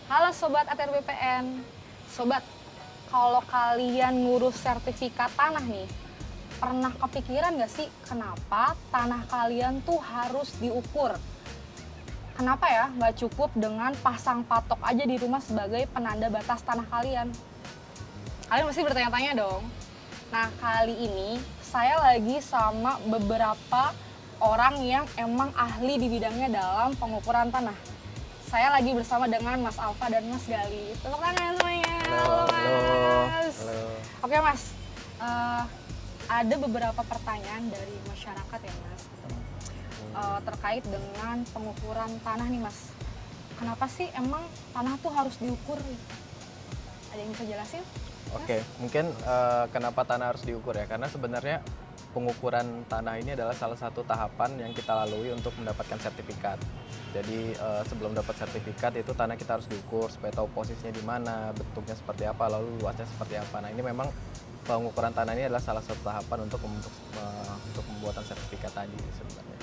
Halo Sobat ATR BPN. Sobat, kalau kalian ngurus sertifikat tanah nih, pernah kepikiran nggak sih kenapa tanah kalian tuh harus diukur? Kenapa ya nggak cukup dengan pasang patok aja di rumah sebagai penanda batas tanah kalian? Kalian pasti bertanya-tanya dong. Nah, kali ini saya lagi sama beberapa orang yang emang ahli di bidangnya dalam pengukuran tanah. Saya lagi bersama dengan Mas Alfa dan Mas Gali. Tepuk tangan semuanya. Halo, Mas. Halo. Oke, Mas. Ada beberapa pertanyaan dari masyarakat ya, Mas. Terkait dengan pengukuran tanah nih, Mas. Kenapa sih emang tanah tuh harus diukur? Ada yang bisa jelasin? Oke, mungkin kenapa tanah harus diukur ya? Karena sebenarnya pengukuran tanah ini adalah salah satu tahapan yang kita lalui untuk mendapatkan sertifikat. Jadi sebelum dapat sertifikat itu tanah kita harus diukur supaya tahu posisinya di mana, bentuknya seperti apa, lalu luasnya seperti apa. Nah, ini memang pengukuran tanah ini adalah salah satu tahapan untuk pembuatan sertifikat tadi sebenarnya.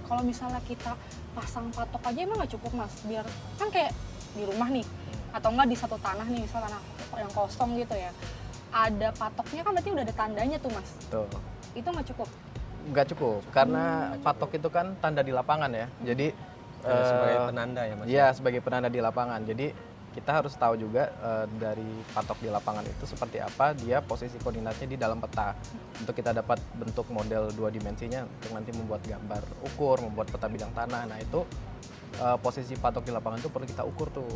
Kalau misalnya kita pasang patok aja emang nggak cukup, Mas? Biar kan kayak di rumah nih, atau enggak di satu tanah nih, misal tanah yang kosong gitu ya, ada patoknya kan berarti udah ada tandanya tuh, Mas. Tuh. Itu nggak cukup? Nggak cukup, karena patok itu kan tanda di lapangan ya. Jadi sebagai penanda ya Mas? Iya, sebagai penanda di lapangan. Jadi kita harus tahu juga dari patok di lapangan itu seperti apa dia posisi koordinatnya di dalam peta. Untuk kita dapat bentuk model dua dimensinya untuk nanti membuat gambar ukur, membuat peta bidang tanah. Nah itu posisi patok di lapangan itu perlu kita ukur tuh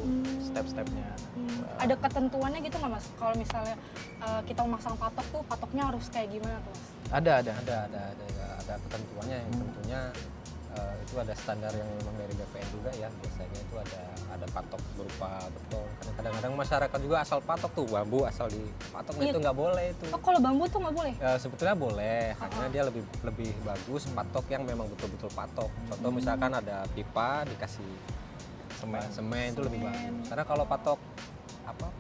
step-stepnya. Ada ketentuannya gitu nggak, Mas? Kalau misalnya kita memasang patok tuh, patoknya harus kayak gimana tuh, Mas? Ada. Ada ketentuannya yang tentunya itu ada standar yang memang dari BPN juga ya, biasanya itu ada patok berupa beton. Karena kadang-kadang masyarakat juga asal patok tuh bambu asal dipatok, nah itu nggak boleh itu. Oh, kalau bambu tuh nggak boleh? Sebetulnya boleh, hanya dia lebih bagus patok yang memang betul-betul patok. Contoh misalkan ada pipa dikasih semen itu lebih bagus. Karena kalau patok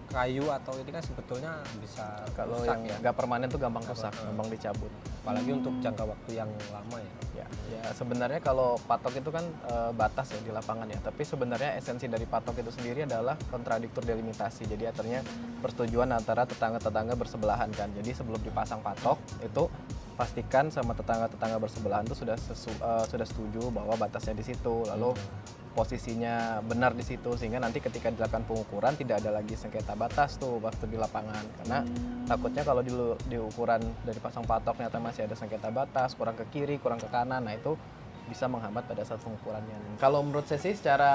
kayu atau ini kan sebetulnya bisa Kalau rusak yang ya. nggak permanen tuh gampang rusak, gampang dicabut. Apalagi untuk jangka waktu yang lama ya. Ya sebenarnya kalau patok itu kan batas ya di lapangan ya. Tapi sebenarnya esensi dari patok itu sendiri adalah kontradiktur delimitasi. Jadi artinya persetujuan antara tetangga-tetangga bersebelahan kan. Jadi sebelum dipasang patok itu pastikan sama tetangga-tetangga bersebelahan itu sudah setuju bahwa batasnya di situ. Lalu posisinya benar di situ sehingga nanti ketika dilakukan pengukuran tidak ada lagi sengketa batas tuh waktu di lapangan. Karena takutnya kalau di ukuran dari pasang patok ternyata masih ada sengketa batas, kurang ke kiri, kurang ke kanan, nah itu bisa menghambat pada saat pengukurannya. Kalau menurut saya sih secara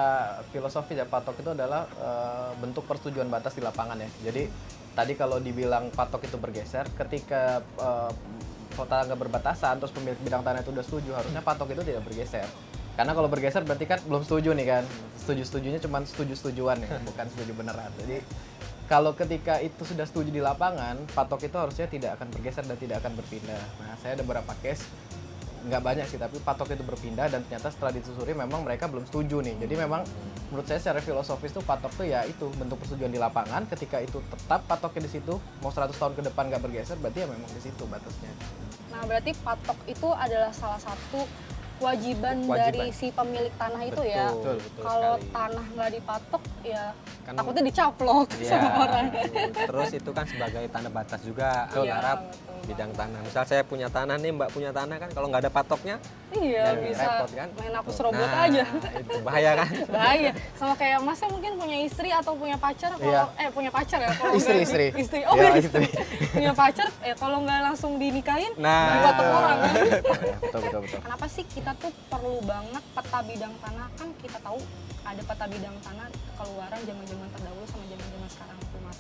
filosofi ya patok itu adalah bentuk persetujuan batas di lapangan ya. Jadi tadi kalau dibilang patok itu bergeser, ketika tetangga berbatasan terus pemilik bidang tanah itu udah setuju, harusnya patok itu tidak bergeser. Karena kalau bergeser berarti kan belum setuju nih kan. Setuju-setujunya cuma setuju-setujuan ya, bukan setuju beneran. Jadi kalau ketika itu sudah setuju di lapangan, patok itu harusnya tidak akan bergeser dan tidak akan berpindah. Nah, saya ada beberapa case, nggak banyak sih, tapi patok itu berpindah dan ternyata setelah ditelusuri memang mereka belum setuju nih. Jadi memang menurut saya secara filosofis tuh patok tuh ya itu bentuk persetujuan di lapangan. Ketika itu tetap patoknya di situ, mau 100 tahun ke depan nggak bergeser, berarti ya memang di situ batasnya. Nah, berarti patok itu adalah salah satu kewajiban dari si pemilik tanah itu ya. Betul Kalau sekali. tanah nggak dipatok ya Kan- takutnya dicaplok sama orang. Terus itu kan sebagai tanda batas juga Iya, antara betul. bidang tanah. Misal saya punya tanah nih, Mbak punya tanah kan, kalau nggak ada patoknya Iya, ya bisa repot kan. main hapus robot Nah, aja. itu bahaya kan. Bahaya. Sama kayak Masnya mungkin punya istri atau punya pacar kalau Iya. punya pacar ya kalau Istri. nggak istri. Oh, Iya, punya istri. punya pacar kalau nggak langsung dinikahin Nah. dipatok orang kan. Betul. Kenapa sih kita tuh perlu banget peta bidang tanah? Kan kita tahu ada peta bidang tanah keluaran zaman-zaman terdahulu sama zaman-zaman sekarang tuh, Mas.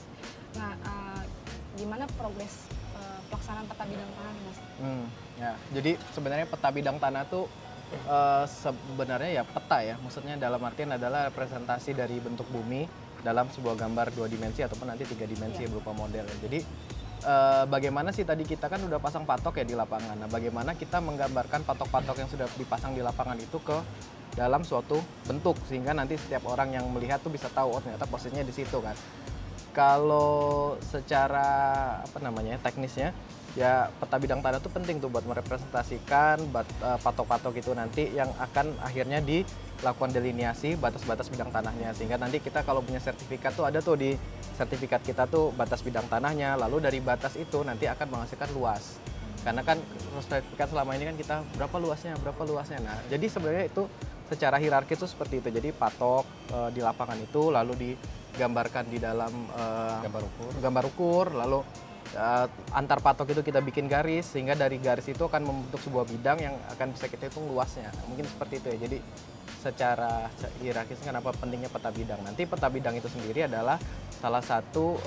Nah, gimana progres pelaksanaan peta bidang tanah nih, Mas? Ya, jadi sebenarnya peta bidang tanah tuh sebenarnya ya peta ya. Maksudnya dalam artian adalah representasi dari bentuk bumi dalam sebuah gambar 2 dimensi ataupun nanti 3 dimensi berupa model ya. Jadi bagaimana sih tadi kita kan udah pasang patok ya di lapangan. Nah, bagaimana kita menggambarkan patok-patok yang sudah dipasang di lapangan itu ke dalam suatu bentuk sehingga nanti setiap orang yang melihat tuh bisa tahu oh ternyata posisinya di situ kan. Kalau secara teknisnya ya peta bidang tanah itu penting tuh buat merepresentasikan patok-patok itu nanti yang akan akhirnya dilakukan delineasi batas-batas bidang tanahnya, sehingga nanti kita kalau punya sertifikat tuh ada tuh di sertifikat kita tuh batas bidang tanahnya, lalu dari batas itu nanti akan menghasilkan luas. Karena kan sertifikat selama ini kan kita berapa luasnya. Nah, jadi sebenarnya itu secara hierarki itu seperti itu. Jadi patok di lapangan itu lalu digambarkan di dalam gambar ukur, lalu antar patok itu kita bikin garis, sehingga dari garis itu akan membentuk sebuah bidang yang akan bisa kita hitung luasnya. Mungkin seperti itu ya. Jadi secara hierarkis kenapa pentingnya peta bidang. Nanti peta bidang itu sendiri adalah salah satu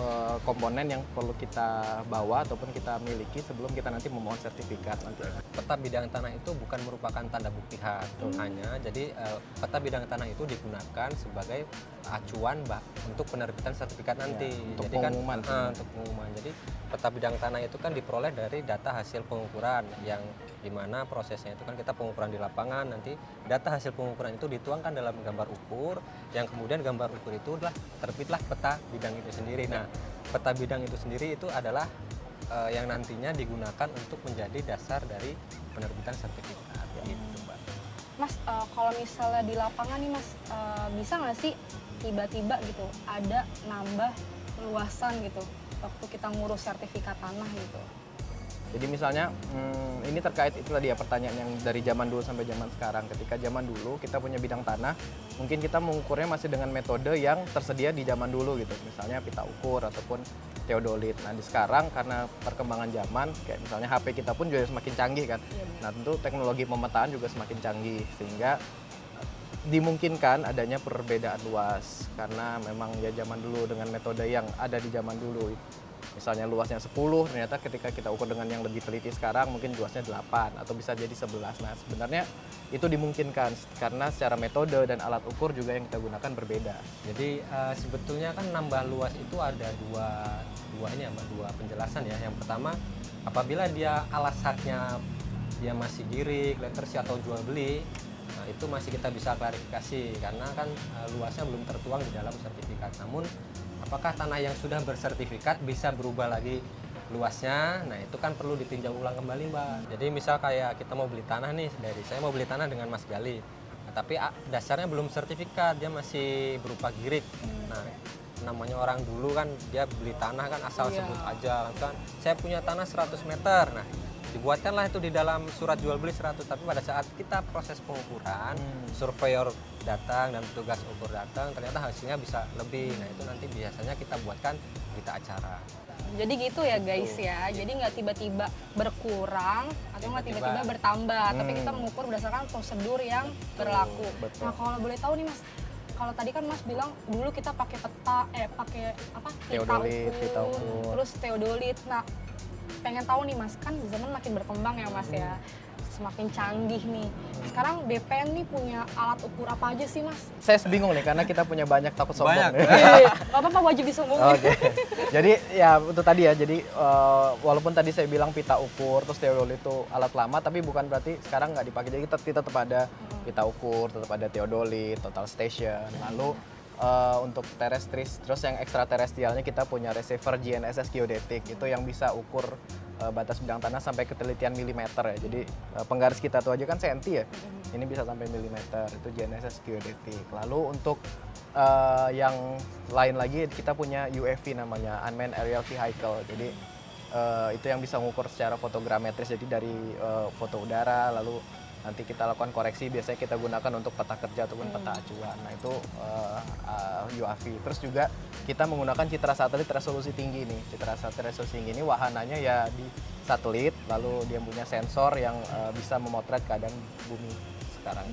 komponen yang perlu kita bawa ataupun kita miliki sebelum kita nanti memohon sertifikat nanti. Peta bidang tanah itu bukan merupakan tanda bukti hak hanya, jadi peta bidang tanah itu digunakan sebagai acuan untuk penerbitan sertifikat nanti. Untuk jadi pengumuman. Untuk pengumuman. Jadi peta bidang tanah itu kan diperoleh dari data hasil pengukuran yang dimana prosesnya itu kan kita pengukuran di lapangan, nanti data hasil pengukuran itu dituangkan dalam gambar ukur, yang kemudian gambar ukur itu adalah terbitlah peta bidang itu sendiri. Nah, peta bidang itu sendiri itu adalah yang nantinya digunakan untuk menjadi dasar dari penerbitan sertifikat. Gitu, Mbak. Mas, kalau misalnya di lapangan nih Mas, bisa nggak sih tiba-tiba gitu ada nambah luasan gitu waktu kita ngurus sertifikat tanah gitu? Jadi misalnya ini terkait itu tadi ya pertanyaan yang dari zaman dulu sampai zaman sekarang. Ketika zaman dulu kita punya bidang tanah, mungkin kita mengukurnya masih dengan metode yang tersedia di zaman dulu gitu. Misalnya pita ukur ataupun teodolit. Nah, di sekarang karena perkembangan zaman, kayak misalnya HP kita pun juga semakin canggih kan. Nah, tentu teknologi pemetaan juga semakin canggih sehingga dimungkinkan adanya perbedaan luas karena memang ya zaman dulu dengan metode yang ada di zaman dulu. Misalnya luasnya 10, ternyata ketika kita ukur dengan yang lebih teliti sekarang mungkin luasnya 8 atau bisa jadi 11. Nah, sebenarnya itu dimungkinkan karena secara metode dan alat ukur juga yang kita gunakan berbeda. Jadi sebetulnya kan nambah luas itu ada dua penjelasan ya. Yang pertama, apabila dia alas haknya dia masih girik, lettersi atau jual beli, nah itu masih kita bisa klarifikasi karena kan luasnya belum tertuang di dalam sertifikat. Namun apakah tanah yang sudah bersertifikat bisa berubah lagi luasnya? Nah, itu kan perlu ditinjau ulang kembali, Mbak. Jadi misal kayak kita mau beli tanah nih, saya mau beli tanah dengan Mas Gali. Nah, tapi dasarnya belum sertifikat, dia masih berupa girik. Nah, namanya orang dulu kan dia beli tanah kan asal sebut aja, langsung saya punya tanah 100 meter. Nah, dibuatkanlah itu di dalam surat jual beli 100, tapi pada saat kita proses pengukuran, surveyor datang dan petugas ukur datang, ternyata hasilnya bisa lebih. Nah, itu nanti biasanya kita buatkan berita acara. Jadi gitu ya guys ya, jadi nggak tiba-tiba berkurang atau nggak tiba-tiba bertambah, tapi kita mengukur berdasarkan prosedur yang berlaku. Betul. Nah, kalau boleh tahu nih Mas, kalau tadi kan Mas bilang dulu kita pakai pakai apa? Pita ukur. Terus teodolit. Nah, pengen tahu nih Mas, kan zaman makin berkembang ya Mas ya, semakin canggih nih. Sekarang BPN nih punya alat ukur apa aja sih Mas? Saya bingung nih karena kita punya banyak takut sombong. Banyak. Gak apa-apa, wajib disombongin. Oke. Jadi ya itu tadi ya. Jadi walaupun tadi saya bilang pita ukur terus teodolit itu alat lama, tapi bukan berarti sekarang nggak dipakai. Jadi kita tetap ada pita ukur, tetap ada teodolit, total station. Lalu untuk terestris, terus yang ekstraterestrialnya kita punya receiver GNSS geodetik, itu yang bisa ukur batas bidang tanah sampai ketelitian milimeter ya. Jadi penggaris kita tuh aja kan senti ya, ini bisa sampai milimeter, itu GNSS geodetik. Lalu untuk yang lain lagi kita punya UAV namanya, Unmanned Aerial Vehicle. Jadi itu yang bisa mengukur secara fotogrametris, jadi dari foto udara, lalu nanti kita lakukan koreksi, biasanya kita gunakan untuk peta kerja ataupun peta acuan. Nah, itu UAV. Terus juga kita menggunakan citra satelit resolusi tinggi nih. Citra satelit resolusi tinggi ini wahananya ya di satelit, lalu dia punya sensor yang bisa memotret keadaan bumi sekarang.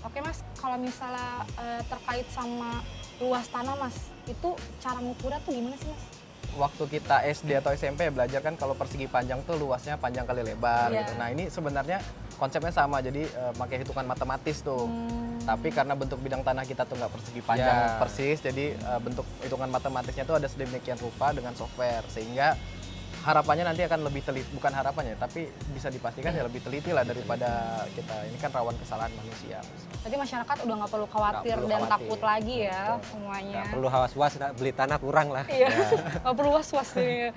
Oke Mas, kalau misalnya terkait sama luas tanah Mas, itu cara mengukurnya tuh gimana sih Mas? Waktu kita SD atau SMP belajar kan kalau persegi panjang tuh luasnya panjang kali lebar gitu. Nah, ini sebenarnya konsepnya sama, jadi pakai hitungan matematis tuh. Tapi karena bentuk bidang tanah kita tuh nggak persegi panjang persis, jadi bentuk hitungan matematisnya tuh ada sedemikian rupa dengan software, sehingga harapannya nanti akan lebih teliti, bukan harapannya, tapi bisa dipastikan ya lebih teliti lah daripada kita. Ini kan rawan kesalahan manusia. Jadi masyarakat udah nggak perlu khawatir dan takut lagi ya semuanya. Nggak perlu was-was, beli tanah kurang lah. Iya, nggak perlu was-was nih.